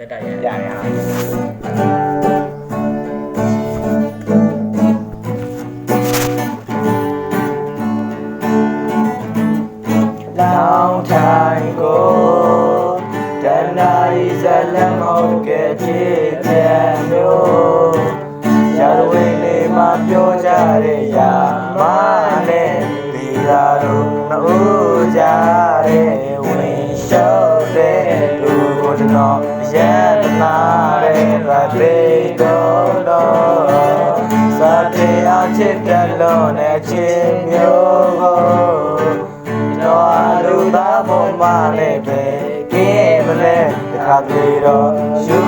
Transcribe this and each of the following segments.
တက်တိုက်ရရလောင်းထိုင်ကိုတဏှာဤဇလမောကဲ့ဖြစ်တဲ့မျိုးရာဇဝင်လေးမှာပြောကြတဲ့ရာမနဲ့ဒီရာတို့နှုတ်ကြတဲ့ဝင်လျှောက်တဲ့လူကိုတော့ယတနာတဲ့ရာသိတော်တော်စာတရားချစ်တဲ့လုံးနဲ့ချစ်မျိုးကိုတော့လူသားပေါ်မှာလည်းပဲကင်းမလဲတခါပြေတော့ရှု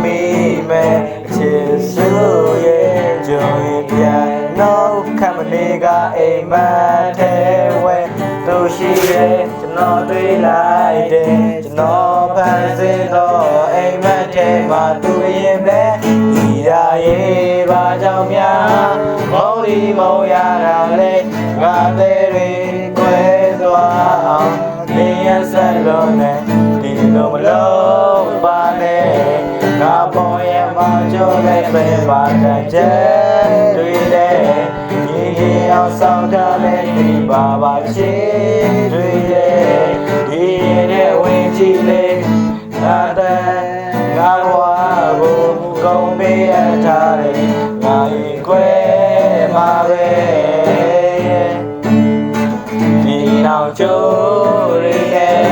မိမယ်အချစ်စုရဲ့ကြုံပြန်နောက်ခမနေကအိမ်မထဲဝဲသူရှိရဲ့ကျွန်တော်တွေ့လိုက်တယ်ကျွန်တော်ဖန်ဆင်းတော့အိမ်မထဲမှာသူရင်ပဲဒီရာရေးပါကြောင့်များမောင်ဒီမောင်ရတာလေငါသေးတွေကွဲသွားအောင်နေရဆက်လို့နဲ့ဒီလိုမလို့ပါနဲ့ငါပေါ်ရမှာကြိုးလိုက်ပဲပါတဲ့ချက်တွေ့တဲ့ဒီအောင်ဆောင်ထားတဲ့ဒီပါပါချစ်တွေ့တဲ့ဒီရဲ့ဝင်ကြည့်လေငါတဲ့ငါဘဝကိုကုန်ပေးရထားတဲ့ငါရင်ခွဲမှာပဲဒီနောက်ချိုးရတဲ့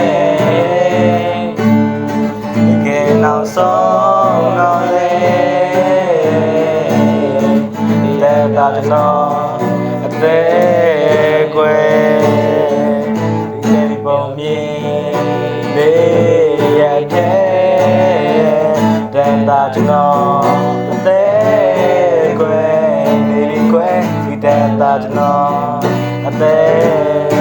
ကဲနောက်ဆုံးတော့လေတဲ့တာတော့အသေးကွယ်ဒီပုံမြင်လေးရတဲ့တာတော့အသေးကွယ်ဒီကွယ်ဒီတဲ့တာတော့အသေး